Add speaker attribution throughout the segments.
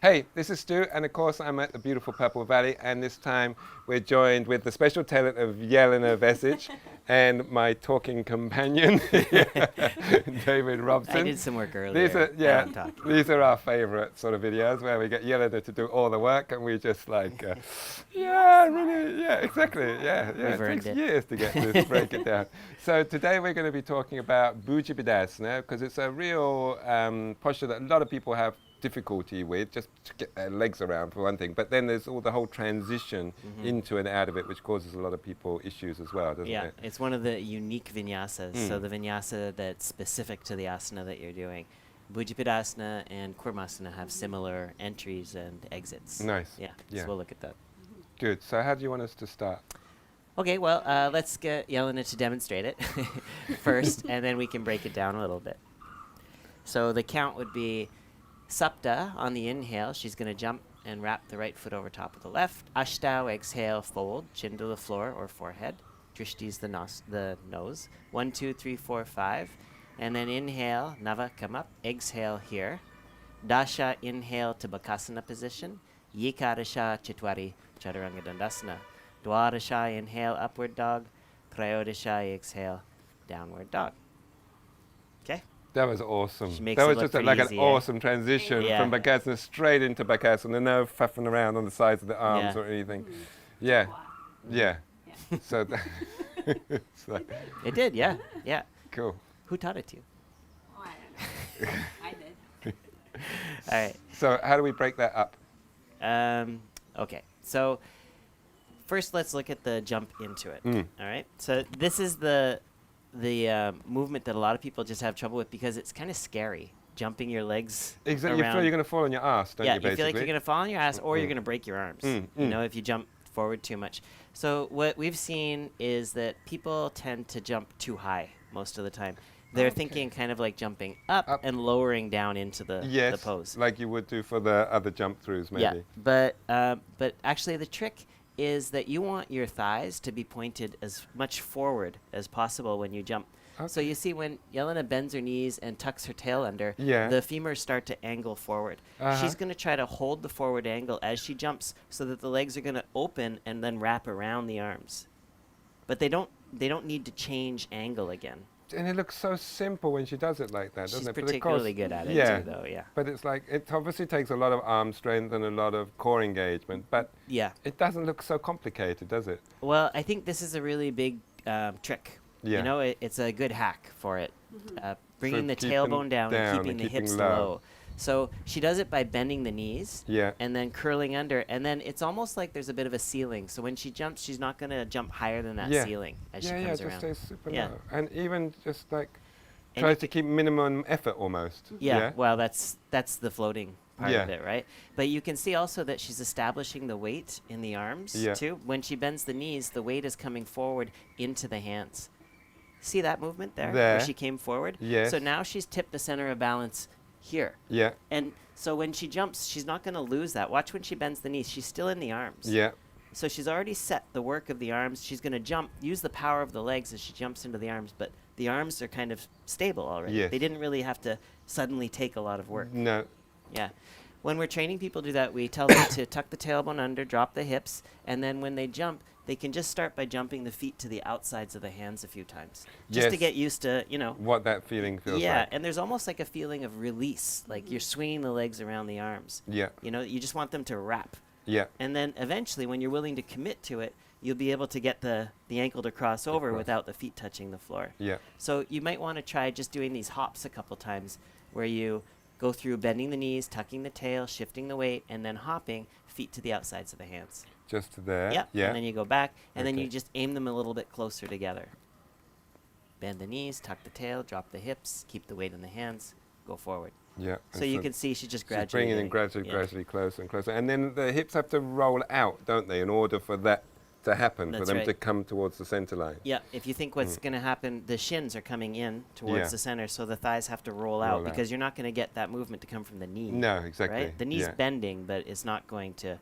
Speaker 1: Hey, this is Stu, and of course I'm at the beautiful Purple Valley, and this time we're joined with the special talent of Jelena Vesic and my talking companion, David Robson.
Speaker 2: I did some work earlier.
Speaker 1: These are our favourite sort of videos where we get Jelena to do all the work, and we just exactly, it takes years to get this, break it down. So today we're going to be talking about Bhujapidasana, because it's a real posture that a lot of people have difficulty with, just to get their legs around for one thing, but then there's all the whole transition into and out of it, which causes a lot of people issues as well, doesn't it?
Speaker 2: Yeah, it's one of the unique vinyasas, so the vinyasa that's specific to the asana that you're doing. Bhujapidasana and Kurmasana have similar entries and exits.
Speaker 1: Nice.
Speaker 2: Yeah, so we'll look at that.
Speaker 1: Good. So how do you want us to start?
Speaker 2: Okay, well, let's get Jelena to demonstrate it first, and then we can break it down a little bit. So the count would be Supta on the inhale. She's going to jump and wrap the right foot over top of the left. Ashtanga, exhale, fold, chin to the floor or forehead. Drishti's the nose. 1, 2, 3, 4, 5. And then inhale, Nava, come up. Exhale here. Dasha, inhale to Bakasana position. Yikarasha, Chitwari, Chaturanga Dandasana. Dwarasha, inhale, upward dog. Trayodasha, exhale, downward dog. Okay?
Speaker 1: That was awesome.
Speaker 2: That
Speaker 1: was just an awesome transition from Bakasana straight into Bakasana. No faffing around on the sides of the arms or anything. Yeah. So,
Speaker 2: it did, yeah.
Speaker 1: Cool.
Speaker 2: Who taught it to you?
Speaker 3: Oh, I don't know. I did.
Speaker 2: All right.
Speaker 1: So how do we break that up?
Speaker 2: Okay. So first, let's look at the jump into it. All right. So this is the movement that a lot of people just have trouble with because it's kind of scary, jumping your legs
Speaker 1: Exactly.
Speaker 2: around.
Speaker 1: You feel you're going to fall on your ass, don't you, basically?
Speaker 2: Yeah, you feel like you're going to fall on your ass or you're going to break your arms, you know, if you jump forward too much. So what we've seen is that people tend to jump too high most of the time. They're thinking kind of like jumping up and lowering down into the pose.
Speaker 1: Like you would do for the other jump throughs, maybe.
Speaker 2: Yeah, but actually the trick is that you want your thighs to be pointed as much forward as possible when you jump. Okay. So you see when Jelena bends her knees and tucks her tail under, the femurs start to angle forward. She's going to try to hold the forward angle as she jumps so that the legs are going to open and then wrap around the arms. But they don't need to change angle again.
Speaker 1: And it looks so simple when she does it like that, doesn't it?
Speaker 2: She's particularly good at it too, though,
Speaker 1: But it's like, it obviously takes a lot of arm strength and a lot of core engagement, but it doesn't look so complicated, does it?
Speaker 2: Well, I think this is a really big trick. You know, it's a good hack for it. Bringing the tailbone down and keeping the hips low. So she does it by bending the knees and then curling under, and then it's almost like there's a bit of a ceiling. So when she jumps, she's not going to jump higher than that ceiling as she comes around.
Speaker 1: Just stays super low. And even just like tries to keep minimum effort almost.
Speaker 2: Well, that's the floating part of it, right? But you can see also that she's establishing the weight in the arms too. When she bends the knees, the weight is coming forward into the hands. See that movement there? Where she came forward?
Speaker 1: Yes.
Speaker 2: So now she's tipped the center of balance here.
Speaker 1: Yeah.
Speaker 2: And so when she jumps, she's not going to lose that. Watch when she bends the knees. She's still in the arms.
Speaker 1: Yeah.
Speaker 2: So she's already set the work of the arms. She's going to jump, use the power of the legs as she jumps into the arms, but the arms are kind of stable already.
Speaker 1: Yes.
Speaker 2: They didn't really have to suddenly take a lot of work.
Speaker 1: No.
Speaker 2: Yeah. When we're training people to do that, we tell them to tuck the tailbone under, drop the hips, and then when they jump, they can just start by jumping the feet to the outsides of the hands a few times. Just to get used to, you know.
Speaker 1: What that feeling feels like.
Speaker 2: Yeah, and there's almost like a feeling of release, like you're swinging the legs around the arms.
Speaker 1: Yeah.
Speaker 2: You know, you just want them to wrap.
Speaker 1: Yeah.
Speaker 2: And then eventually, when you're willing to commit to it, you'll be able to get the ankle to cross over without the feet touching the floor.
Speaker 1: Yeah.
Speaker 2: So you might want to try just doing these hops a couple times where you go through bending the knees, tucking the tail, shifting the weight, and then hopping feet to the outsides of the hands.
Speaker 1: Just to there.
Speaker 2: Yep. Yeah. And then you go back, and then you just aim them a little bit closer together. Bend the knees, tuck the tail, drop the hips, keep the weight in the hands, go forward.
Speaker 1: Yeah.
Speaker 2: So you can see she's just gradually
Speaker 1: bringing in gradually closer and closer. And then the hips have to roll out, don't they, in order for that to happen, for them to come towards the center line.
Speaker 2: Yeah. If you think what's going to happen, the shins are coming in towards the center, so the thighs have to roll out because you're not going to get that movement to come from the knee.
Speaker 1: No, exactly.
Speaker 2: Right? The knee's bending, but it's not going to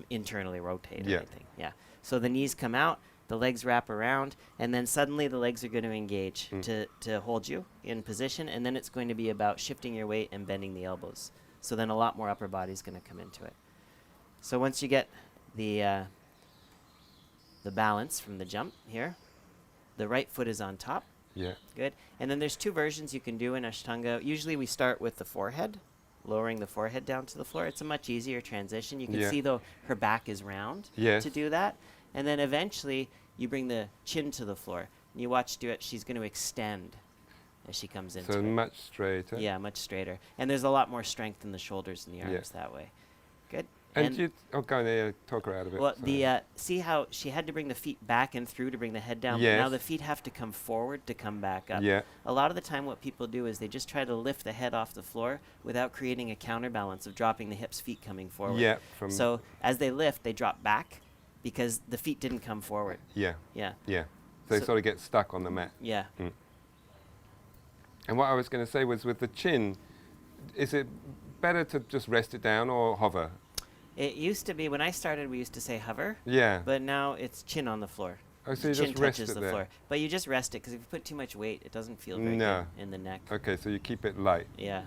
Speaker 2: internally rotate or anything. Yeah. So the knees come out, the legs wrap around, and then suddenly the legs are going to engage to hold you in position, and then it's going to be about shifting your weight and bending the elbows. So then a lot more upper body is going to come into it. So once you get the balance from the jump here, the right foot is on top.
Speaker 1: Yeah.
Speaker 2: Good. And then there's two versions you can do in Ashtanga. Usually we start with the forehead, lowering the forehead down to the floor. It's a much easier transition. You can see, though, her back is round to do that. And then eventually you bring the chin to the floor. And you watch do it. She's going to extend as she comes into it.
Speaker 1: So much straighter.
Speaker 2: Yeah, much straighter. And there's a lot more strength in the shoulders and the arms that way. Good.
Speaker 1: And you, go on there, talk her out of it.
Speaker 2: Well, see how she had to bring the feet back and through to bring the head down?
Speaker 1: Yes.
Speaker 2: Now the feet have to come forward to come back up.
Speaker 1: Yeah.
Speaker 2: A lot of the time what people do is they just try to lift the head off the floor without creating a counterbalance of dropping the hips, feet coming forward.
Speaker 1: Yeah.
Speaker 2: So as they lift, they drop back because the feet didn't come forward.
Speaker 1: Yeah.
Speaker 2: Yeah.
Speaker 1: Yeah. So they sort of get stuck on the mat.
Speaker 2: Yeah.
Speaker 1: Mm. And what I was going to say was with the chin, is it better to just rest it down or hover?
Speaker 2: It used to be, when I started, we used to say hover.
Speaker 1: Yeah.
Speaker 2: But now it's chin on the floor.
Speaker 1: Oh, so
Speaker 2: The
Speaker 1: you
Speaker 2: chin
Speaker 1: just rest
Speaker 2: touches
Speaker 1: it
Speaker 2: the
Speaker 1: there.
Speaker 2: floor. But you just rest it because if you put too much weight, it doesn't feel very
Speaker 1: No.
Speaker 2: good in the neck.
Speaker 1: Okay, so you keep it light.
Speaker 2: Yeah.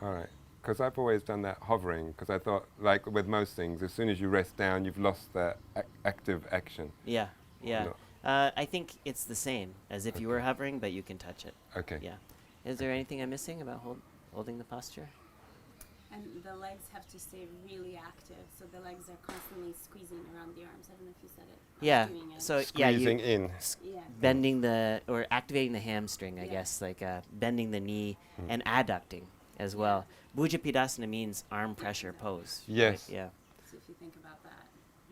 Speaker 1: All right. Because I've always done that hovering, because I thought, like with most things, as soon as you rest down, you've lost the active action.
Speaker 2: Yeah. Yeah.
Speaker 1: No.
Speaker 2: I think it's the same as if you were hovering, but you can touch it.
Speaker 1: Okay.
Speaker 2: Yeah. Is there anything I'm missing about holding the posture?
Speaker 3: And the legs have to stay really active, so the legs are constantly squeezing around the arms. I don't know if you said it. I was
Speaker 2: Yeah.
Speaker 3: doing it.
Speaker 2: So
Speaker 1: Squeezing in.
Speaker 3: Yeah.
Speaker 2: bending or activating the hamstring, I
Speaker 3: Yeah.
Speaker 2: guess, like bending the knee and adducting as well. Bhujapidasana means arm pressure pose. right?
Speaker 1: Yes.
Speaker 2: Yeah.
Speaker 3: So if you think about that,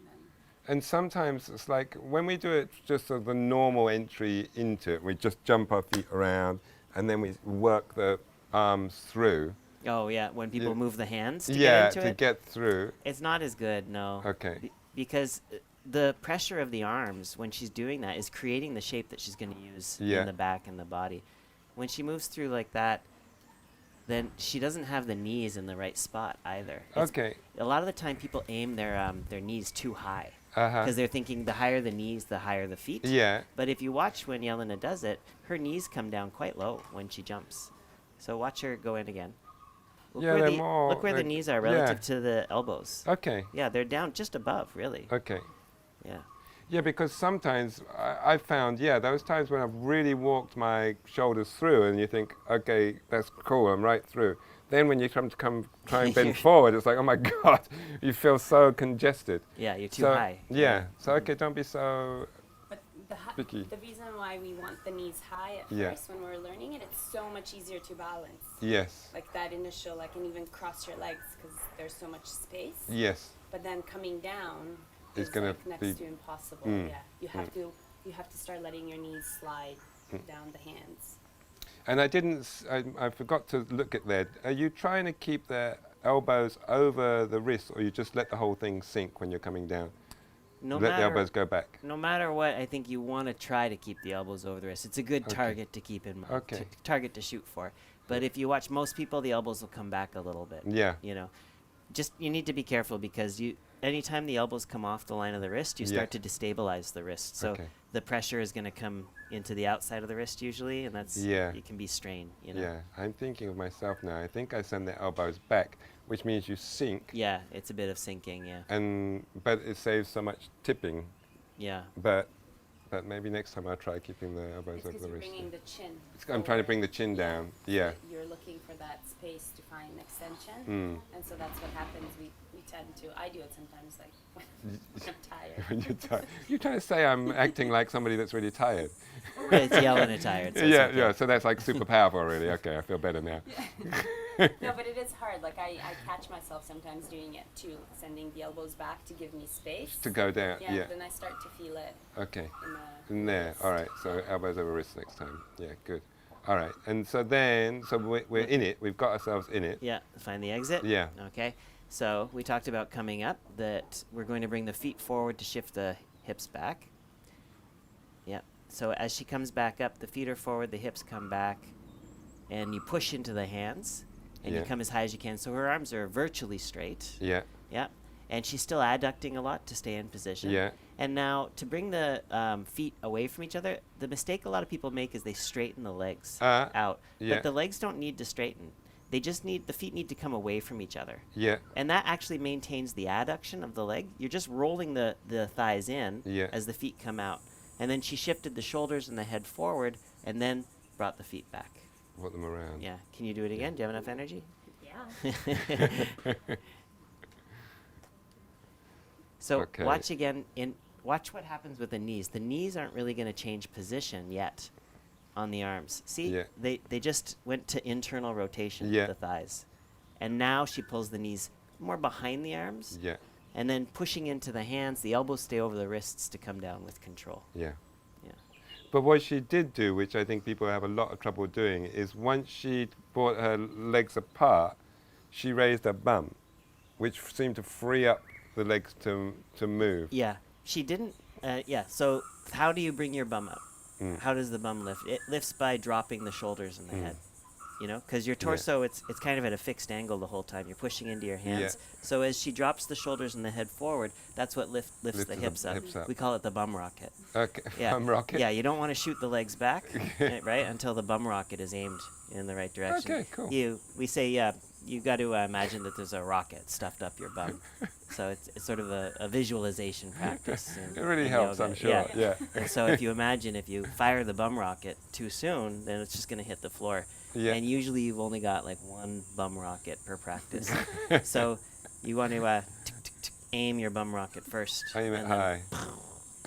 Speaker 3: then
Speaker 1: And sometimes it's like when we do it just sort of the normal entry into it, we just jump our feet around and then we work the arms through.
Speaker 2: Oh yeah, when people
Speaker 1: Yeah.
Speaker 2: move the hands to
Speaker 1: Yeah,
Speaker 2: get into
Speaker 1: to
Speaker 2: it,
Speaker 1: get through.
Speaker 2: it's not as good. No.
Speaker 1: Okay.
Speaker 2: Because the pressure of the arms when she's doing that is creating the shape that she's going to use
Speaker 1: Yeah.
Speaker 2: in the back and the body. When she moves through like that, then she doesn't have the knees in the right spot either.
Speaker 1: Okay.
Speaker 2: A lot of the time, people aim their knees too high
Speaker 1: Uh-huh.
Speaker 2: because they're thinking the higher the knees, the higher the feet.
Speaker 1: Yeah.
Speaker 2: But if you watch when Jelena does it, her knees come down quite low when she jumps. So watch her go in again. Look
Speaker 1: Yeah,
Speaker 2: where
Speaker 1: they're
Speaker 2: the,
Speaker 1: more
Speaker 2: look where the
Speaker 1: like-
Speaker 2: knees are
Speaker 1: yeah.
Speaker 2: relative to the elbows.
Speaker 1: Okay.
Speaker 2: Yeah, they're down just above, really.
Speaker 1: Okay.
Speaker 2: Yeah.
Speaker 1: Yeah, because sometimes I've found, those times when I've really walked my shoulders through and you think, okay, that's cool, I'm right through. Then when you come try and bend forward, it's like, oh my God, you feel so congested.
Speaker 2: Yeah, you're too
Speaker 1: So,
Speaker 2: high.
Speaker 1: Yeah, so okay, don't be so,
Speaker 3: But
Speaker 1: Vicky.
Speaker 3: the reason why we want the knees high at
Speaker 1: Yeah.
Speaker 3: first when we're learning it, it's so much easier to balance.
Speaker 1: yes,
Speaker 3: Like that initial, like, and even cross your legs because there's so much space.
Speaker 1: yes,
Speaker 3: But then coming down
Speaker 1: It's
Speaker 3: is
Speaker 1: gonna
Speaker 3: like next
Speaker 1: be-
Speaker 3: to impossible.
Speaker 1: Mm.
Speaker 3: Yeah, you have to start letting your knees slide down the hands.
Speaker 1: And I forgot to look at that. Are you trying to keep the elbows over the wrists or you just let the whole thing sink when you're coming down?
Speaker 2: No
Speaker 1: Let the
Speaker 2: matter
Speaker 1: elbows go back.
Speaker 2: no matter what, I think you want to try to keep the elbows over the wrist. It's a good
Speaker 1: Okay.
Speaker 2: target to keep in mind.
Speaker 1: Okay.
Speaker 2: Target to shoot for. But if you watch most people, the elbows will come back a little bit.
Speaker 1: Yeah,
Speaker 2: You know, just you need to be careful because anytime the elbows come off the line of the wrist, you
Speaker 1: Yeah.
Speaker 2: start to destabilize the wrist. So
Speaker 1: Okay.
Speaker 2: the pressure is going to come into the outside of the wrist usually, and that's it can be strain. You know.
Speaker 1: yeah. I'm thinking of myself now. I think I send the elbows back, which means you sink,
Speaker 2: Yeah, it's a bit of sinking. Yeah.
Speaker 1: but it saves so much tipping.
Speaker 2: Yeah.
Speaker 1: But maybe next time I'll try keeping the elbows
Speaker 3: It's
Speaker 1: over
Speaker 3: because
Speaker 1: the
Speaker 3: you're
Speaker 1: wrist.
Speaker 3: bringing the chin.
Speaker 1: I'm trying to bring the
Speaker 3: forward.
Speaker 1: chin down.
Speaker 3: So
Speaker 1: Yeah.
Speaker 3: You're looking for that space to find extension.
Speaker 1: Mm.
Speaker 3: And so that's what happens. We tend to, I do it sometimes, like when I'm tired.
Speaker 1: When you're tired. You're trying to say I'm acting like somebody that's really tired.
Speaker 2: It's Jelena tired. So it's
Speaker 1: Yeah,
Speaker 2: okay.
Speaker 1: yeah. So that's like super powerful, really. Okay, I feel better now.
Speaker 3: No, but it is hard. Like I catch myself sometimes doing it too, sending the elbows back to give me space.
Speaker 1: To go down.
Speaker 3: Yeah,
Speaker 1: Yeah.
Speaker 3: then I start to feel it
Speaker 1: Okay.
Speaker 3: in the
Speaker 1: In there.
Speaker 3: wrist.
Speaker 1: All right. So elbows over wrists next time. Yeah. Good. All right. And so then, we're in it. We've got ourselves in it.
Speaker 2: Yeah, find the exit.
Speaker 1: Yeah.
Speaker 2: Okay. So we talked about coming up, that we're going to bring the feet forward to shift the hips back. Yeah. So as she comes back up, the feet are forward, the hips come back, and you push into the hands, and you
Speaker 1: Yeah.
Speaker 2: come as high as you can. So her arms are virtually straight.
Speaker 1: Yeah.
Speaker 2: Yeah. And she's still adducting a lot to stay in position.
Speaker 1: Yeah.
Speaker 2: And now to bring the feet away from each other, the mistake a lot of people make is they straighten the legs out.
Speaker 1: Yeah.
Speaker 2: But the legs don't need to straighten. the feet need to come away from each other.
Speaker 1: Yeah.
Speaker 2: And that actually maintains the adduction of the leg. You're just rolling the thighs in as the feet come out. And then she shifted the shoulders and the head forward and then brought the feet back.
Speaker 1: Brought them around.
Speaker 2: Yeah. Can you do it again? Do you have enough energy?
Speaker 3: Yeah.
Speaker 2: So watch again. Watch what happens with the knees. The knees aren't really going to change position yet on the arms. See?
Speaker 1: Yeah.
Speaker 2: They just went to internal rotation
Speaker 1: Yeah.
Speaker 2: with the thighs. And now she pulls the knees more behind the arms.
Speaker 1: Yeah.
Speaker 2: And then pushing into the hands, the elbows stay over the wrists to come down with control.
Speaker 1: Yeah.
Speaker 2: Yeah.
Speaker 1: But what she did do, which I think people have a lot of trouble doing, is once she brought her legs apart, she raised her bum, which seemed to free up the legs to move.
Speaker 2: Yeah. She didn't. So how do you bring your bum up?
Speaker 1: Mm.
Speaker 2: How does the bum lift? It lifts by dropping the shoulders and the head. You know, because your torso, it's kind of at a fixed angle the whole time. You're pushing into your hands.
Speaker 1: Yeah.
Speaker 2: So as she drops the shoulders and the head forward, that's what lifts the hips up. We call it the bum rocket.
Speaker 1: Okay,
Speaker 2: Yeah.
Speaker 1: bum rocket.
Speaker 2: Yeah, you don't want to shoot the legs back, right, until the bum rocket is aimed in the right direction.
Speaker 1: Okay, cool.
Speaker 2: We say, you got to imagine that there's a rocket stuffed up your bum. So it's sort of a visualization practice.
Speaker 1: It really helps,
Speaker 2: yoga.
Speaker 1: I'm sure. Yeah.
Speaker 2: And so if you fire the bum rocket too soon, then it's just going to hit the floor.
Speaker 1: Yeah.
Speaker 2: And usually you've only got like one bum rocket per practice. So you want to aim your bum rocket first.
Speaker 1: Aim it
Speaker 2: and
Speaker 1: high.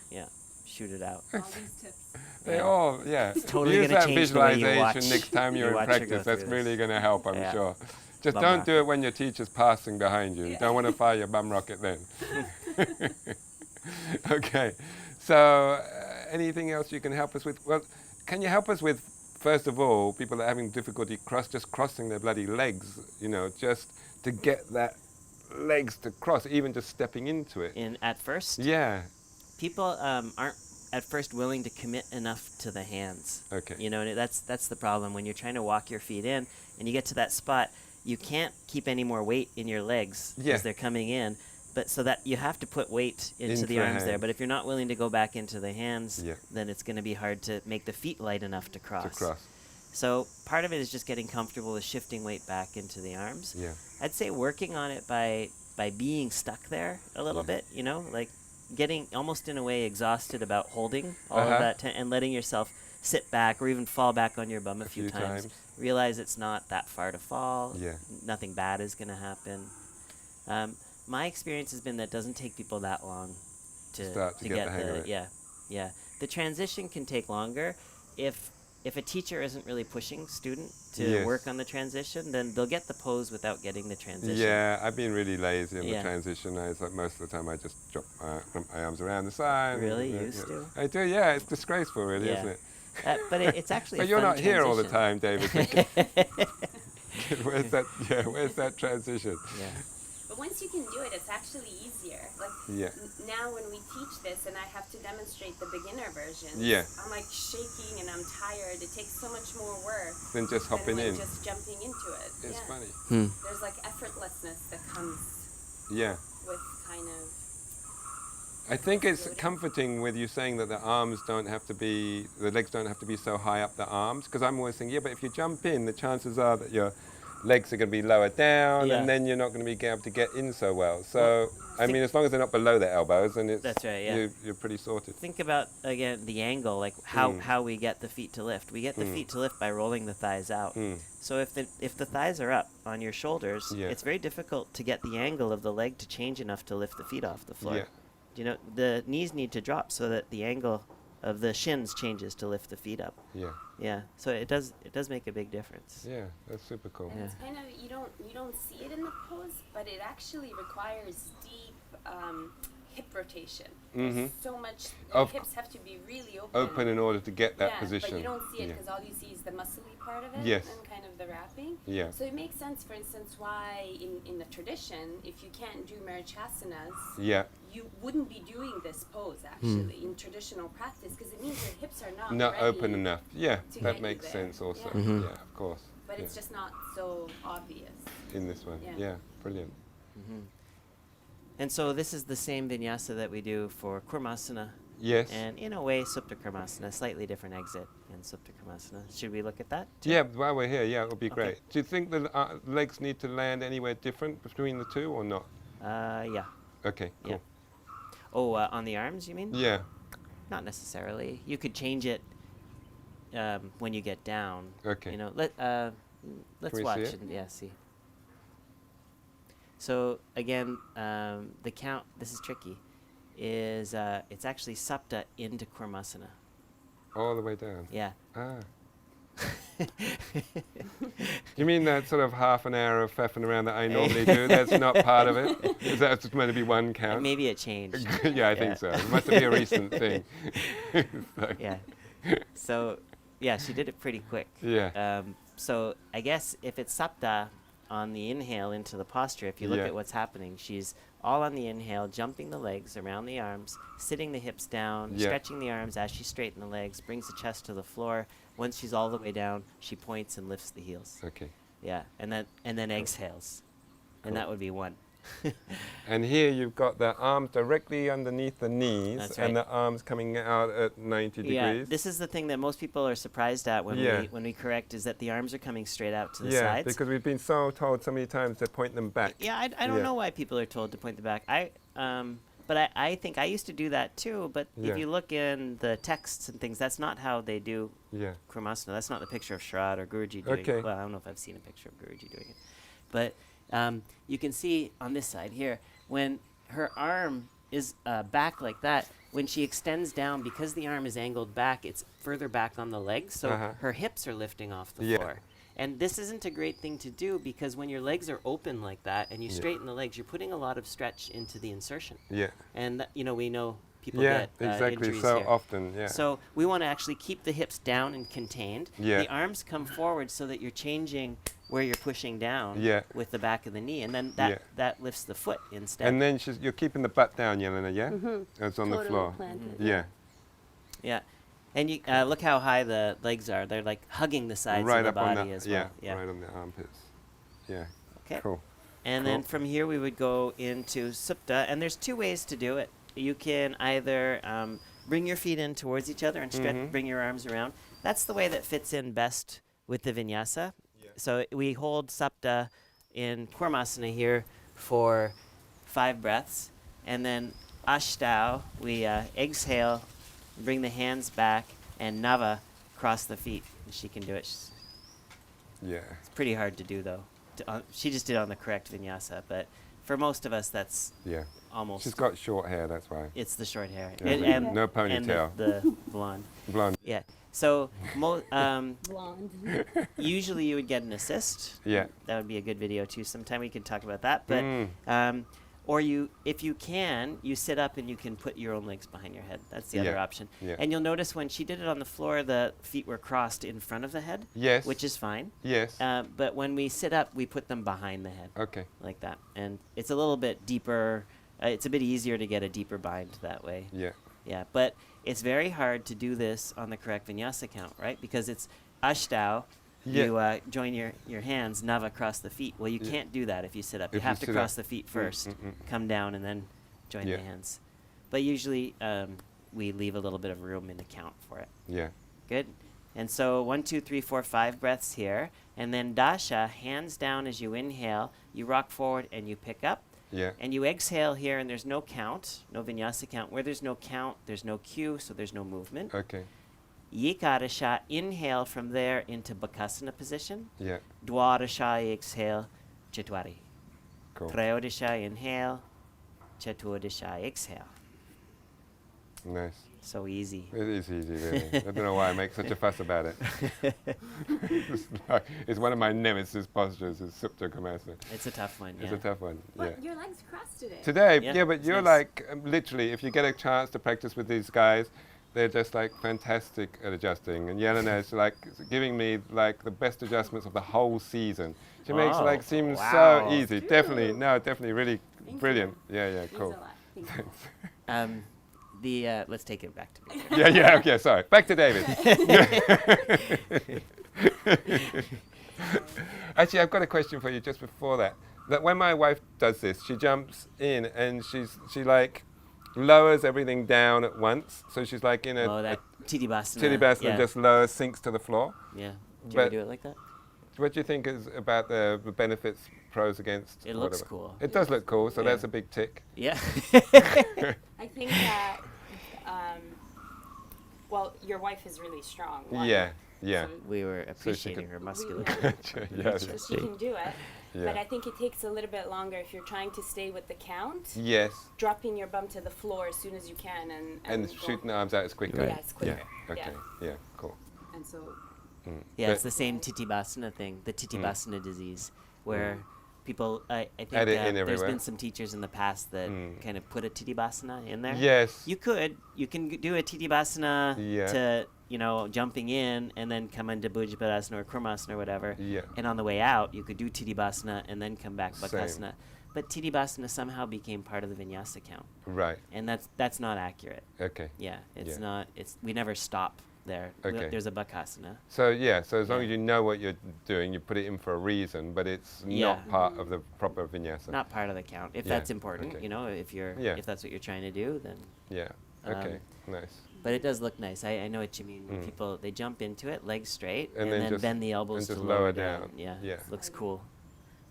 Speaker 2: Yeah, shoot it out.
Speaker 3: All these tips.
Speaker 1: They all, yeah.
Speaker 2: It's totally
Speaker 1: Use
Speaker 2: gonna
Speaker 1: that
Speaker 2: change the way you
Speaker 1: visualization
Speaker 2: watch-
Speaker 1: next time
Speaker 2: you
Speaker 1: you're in
Speaker 2: watch her go
Speaker 1: practice. That's
Speaker 2: through this.
Speaker 1: really going to help, I'm
Speaker 2: Yeah.
Speaker 1: sure. Just
Speaker 2: Bum
Speaker 1: don't do
Speaker 2: rocket.
Speaker 1: it when your teacher's passing behind you. You don't want to fire your bum rocket then. Okay. So anything else you can help us with? Well, can you help us with, first of all, people that are having difficulty just crossing their bloody legs, just to get that legs to cross, even just stepping into it?
Speaker 2: At first,
Speaker 1: Yeah.
Speaker 2: people aren't at first willing to commit enough to the hands.
Speaker 1: Okay.
Speaker 2: And that's the problem when you're trying to walk your feet in and you get to that spot. You can't keep any more weight in your legs as they're coming in, but so that you have to put weight into the arms there. But if you're not willing to go back into the hands, then it's going to be hard to make the feet light enough to cross. So part of it is just getting comfortable with shifting weight back into the arms.
Speaker 1: Yeah.
Speaker 2: I'd say working on it by being stuck there a little bit, like getting almost in a way exhausted about holding all of that and letting yourself sit back or even fall back on your bum a few times. Realize it's not that far to fall.
Speaker 1: Yeah.
Speaker 2: Nothing bad is going to happen. My experience has been that it doesn't take people that long to
Speaker 1: Start to get the hang of it.
Speaker 2: Yeah. The transition can take longer. If a teacher isn't really pushing student to work on the transition, then they'll get the pose without getting the transition.
Speaker 1: Yeah, I've been really lazy on the transition. It's like most of the time I just drop my arms around the side.
Speaker 2: Really? You used to?
Speaker 1: I do, yeah. It's disgraceful, really, isn't it?
Speaker 2: But it's actually
Speaker 1: But
Speaker 2: a
Speaker 1: you're
Speaker 2: fun
Speaker 1: not here all the
Speaker 2: transition.
Speaker 1: time, David. Where's that transition?
Speaker 2: Yeah.
Speaker 3: But once you can do it, it's actually easier. Like now when we teach this and I have to demonstrate the beginner version, I'm like shaking and I'm tired. It takes so much more work
Speaker 1: than just hopping
Speaker 3: than
Speaker 1: in.
Speaker 3: Just jumping into it.
Speaker 1: It's funny.
Speaker 3: There's like effortlessness that comes with kind of...
Speaker 1: I think it's comforting with you saying that the legs don't have to be so high up the arms, because I'm always thinking, but if you jump in, the chances are that your legs are going to be lower down, and then you're not going to be able to get in so well. So, I mean, as long as they're not below the elbows, then
Speaker 2: that's right,
Speaker 1: you're pretty sorted.
Speaker 2: Think about, again, the angle, like how we get the feet to lift. We get the feet to lift by rolling the thighs out. So if the thighs are up on your shoulders, it's very difficult to get the angle of the leg to change enough to lift the feet off the floor. The knees need to drop so that the angle of the shins changes to lift the feet up. Yeah. So it does make a big difference.
Speaker 1: Yeah, that's super cool.
Speaker 3: It's kind of you don't see it in the pose, but it actually requires deep hip rotation. So much the hips have to be really open
Speaker 1: in order to get that position.
Speaker 3: But you don't see it because all you see is the muscly part of it and kind of the wrapping. So it makes sense, for instance, why in the tradition, if you can't do marichasanas, you wouldn't be doing this pose actually in traditional practice, because it means your hips are not ready
Speaker 1: open enough. Yeah, that
Speaker 3: get
Speaker 1: makes
Speaker 3: you there.
Speaker 1: sense also.
Speaker 3: Yeah.
Speaker 1: Yeah, of course.
Speaker 3: But it's just not so obvious.
Speaker 1: In this one. Yeah, brilliant.
Speaker 2: And so this is the same vinyasa that we do for Kurmasana
Speaker 1: Yes.
Speaker 2: And in a way, Supta Kurmasana, slightly different exit in Supta Kurmasana. Should we look at that?
Speaker 1: Yeah, while we're here, it would be great. Do you think the legs need to land anywhere different between the two or not?
Speaker 2: Yeah.
Speaker 1: Okay, cool.
Speaker 2: Yeah. Oh, on the arms, you mean?
Speaker 1: Yeah.
Speaker 2: Not necessarily. You could change it when you get down.
Speaker 1: Okay.
Speaker 2: You know, let's watch
Speaker 1: see it?
Speaker 2: and see. So again, the count. This is tricky. Is it's actually Supta into Kurmasana.
Speaker 1: All the way down.
Speaker 2: Yeah.
Speaker 1: Ah. You mean that sort of half an hour of faffing around that I normally do? That's not part of it? Is that just meant to be one count?
Speaker 2: Maybe it changed.
Speaker 1: Yeah, I think so. It must be a recent thing.
Speaker 2: Yeah. So, yeah, she did it pretty quick.
Speaker 1: Yeah.
Speaker 2: So I guess if it's Supta on the inhale into the posture, if you look at what's happening, she's all on the inhale, jumping the legs around the arms, sitting the hips down, stretching the arms as she straightens the legs, brings the chest to the floor. Once she's all the way down, she points and lifts the heels.
Speaker 1: Okay.
Speaker 2: Yeah, and then exhales. And that would be one.
Speaker 1: And here you've got the arms directly underneath the knees.
Speaker 2: That's right.
Speaker 1: And the arms coming out at 90
Speaker 2: Yeah,
Speaker 1: degrees.
Speaker 2: this is the thing that most people are surprised at when we correct, is that the arms are coming straight out to the
Speaker 1: Yeah,
Speaker 2: sides.
Speaker 1: because we've been so told so many times to point them back.
Speaker 2: Yeah, I don't know why people are told to point them back. But I think I used to do that too, but if you look in the texts and things, that's not how they do Kurmasana. That's not the picture of Shraddha or Guruji doing it. Well, I don't know if I've seen a picture of Guruji doing it. But you can see on this side here, when her arm is back like that, when she extends down, because the arm is angled back, it's further back on the legs, so her hips are lifting off the floor. And this isn't a great thing to do, because when your legs are open like that and you straighten the legs, you're putting a lot of stretch into the insertion. Yeah. And we know people get injuries
Speaker 1: so
Speaker 2: here.
Speaker 1: often. Yeah.
Speaker 2: So we want to actually keep the hips down and contained. The arms come forward so that you're changing where you're pushing down with the back of the knee, and then that lifts the foot instead.
Speaker 1: And then you're keeping the butt down, Jelena, yeah? It's on the floor. Yeah.
Speaker 2: Yeah. And you look how high the legs are. They're like hugging the sides of the body as well.
Speaker 1: Yeah, right on the armpits. Yeah.
Speaker 2: Okay.
Speaker 1: Cool.
Speaker 2: And then from here we would go into Supta, and there's two ways to do it. You can either bring your feet in towards each other and bring your arms around. That's the way that fits in best with the vinyasa. So we hold Supta in Kurmasana here for 5 breaths, and then Ashtanga, we exhale, bring the hands back, and Nava, cross the feet. She can do it. It's pretty hard to do, though. She just did it on the correct vinyasa, but for most of us, that's almost...
Speaker 1: She's got short hair, that's why.
Speaker 2: It's the short hair.
Speaker 1: Yeah. And no ponytail.
Speaker 2: And the blonde.
Speaker 1: Blonde.
Speaker 2: Yeah. So usually you would get an assist.
Speaker 1: Yeah.
Speaker 2: That would be a good video, too. Sometime we can talk about that. But or if you can, you sit up and you can put your own legs behind your head. That's the other option. Yeah. And you'll notice when she did it on the floor, the feet were crossed in front of the head.
Speaker 1: Yes.
Speaker 2: Which is fine.
Speaker 1: Yes.
Speaker 2: But when we sit up, we put them behind the head.
Speaker 1: Okay.
Speaker 2: Like that. And it's a little bit deeper. It's a bit easier to get a deeper bind that way.
Speaker 1: Yeah.
Speaker 2: Yeah. But it's very hard to do this on the correct vinyasa count, right? Because it's Ashtanga. You join your hands, Nava, across the feet. Well, you can't do that if you sit up. You have to cross the feet first, come down, and then join the hands. But usually we leave a little bit of room in the count for it.
Speaker 1: Yeah.
Speaker 2: Good. And so 1, 2, 3, 4, 5 breaths here. And then Dasha, hands down as you inhale. You rock forward and you pick up.
Speaker 1: Yeah.
Speaker 2: And you exhale here, and there's no count, no vinyasa count. Where there's no count, there's no cue, so there's no movement.
Speaker 1: Okay.
Speaker 2: Yikadasha, inhale from there into Bakasana position.
Speaker 1: Yeah.
Speaker 2: Dwadasha, exhale, Chatwari.
Speaker 1: Cool.
Speaker 2: Trayodasha, inhale, Chaturdasha, exhale.
Speaker 1: Nice.
Speaker 2: So easy.
Speaker 1: It is easy, really. I don't know why I make such a fuss about it. It's one of my nemesis postures, is Supta Kurmasana.
Speaker 2: It's a tough one,
Speaker 1: It's a tough one,
Speaker 3: Well, your legs crossed today.
Speaker 1: Today, but you're nice. Literally, if you get a chance to practice with these guys, they're just fantastic at adjusting. And Jelena is giving me the best adjustments of the whole season. She makes it seem so easy. Definitely, really brilliant. Yeah, cool.
Speaker 2: Thanks. Let's take it back to me.
Speaker 1: Okay, sorry. Back to David. Actually, I've got a question for you just before that. That when my wife does this, she jumps in and she lowers everything down at once. So she's like in
Speaker 2: that Titibasana.
Speaker 1: Titibasana, just lowers, sinks to the floor.
Speaker 2: Yeah. Do you ever do it like that?
Speaker 1: What do you think is about the benefits, pros, against?
Speaker 2: It looks cool.
Speaker 1: It does look cool, so that's a big tick.
Speaker 2: Yeah.
Speaker 3: I think that, well, your wife is really strong.
Speaker 1: Yeah.
Speaker 3: So
Speaker 2: we were appreciating her musculature.
Speaker 3: So she can do it. Yeah. But I think it takes a little bit longer if you're trying to stay with the count.
Speaker 1: Yes.
Speaker 3: Dropping your bum to the floor as soon as you can and
Speaker 1: shooting the arms out as quickly.
Speaker 3: Yeah, it's quicker.
Speaker 1: Yeah. Okay. Yeah. Cool.
Speaker 3: And so.
Speaker 2: Yeah, it's the same Titibasana thing, the Titibasana disease, where people, I think there's been some teachers in the past that kind of put a Titibasana in there.
Speaker 1: Yes.
Speaker 2: You can do a Titibasana to, jumping in and then come into Bhujapidasana or Kurmasana or whatever.
Speaker 1: Yeah.
Speaker 2: And on the way out, you could do Titibasana and then come back Bakasana. But Titibasana somehow became part of the vinyasa count.
Speaker 1: Right.
Speaker 2: And that's not accurate.
Speaker 1: Okay.
Speaker 2: Yeah, it's not, we never stop there.
Speaker 1: Okay.
Speaker 2: There's a Bakasana.
Speaker 1: So as long as you know what you're doing, you put it in for a reason, but it's not part of the proper vinyasa.
Speaker 2: Not part of the count. If that's important, if that's what you're trying to do, then.
Speaker 1: Yeah. Okay. Nice.
Speaker 2: But it does look nice. I know what you mean. People, they jump into it, legs straight, and then
Speaker 1: just
Speaker 2: bend the elbows to lower down. Yeah. Looks cool.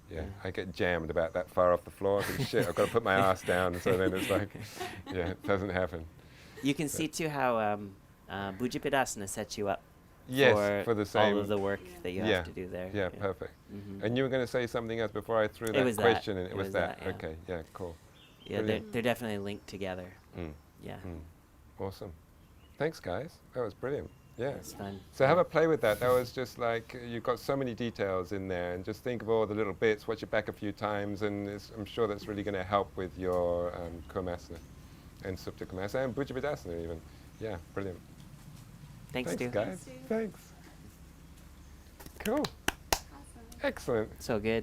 Speaker 1: Yeah, I get jammed about that far off the floor. I think, shit, I've got to put my ass down. So then it's like, it doesn't happen.
Speaker 2: You can see too how Bhujapidasana sets you up
Speaker 1: for the same
Speaker 2: all of the work that you have to do there.
Speaker 1: Yeah, perfect. And you were going to say something else before I threw that question in. It was that. Okay, yeah, cool.
Speaker 2: Yeah, they're definitely linked together. Yeah.
Speaker 1: Awesome. Thanks, guys. That was brilliant. Yeah.
Speaker 2: It's fun.
Speaker 1: So have a play with that. That was just like, you've got so many details in there, and just think of all the little bits, watch it back a few times, and I'm sure that's really going to help with your Kurmasana and Supta Kurmasana and Bhujapidasana even. Yeah, brilliant.
Speaker 2: Thanks, Stu.
Speaker 1: Guys. Thanks. Cool.
Speaker 3: Awesome.
Speaker 1: Excellent.
Speaker 2: So good.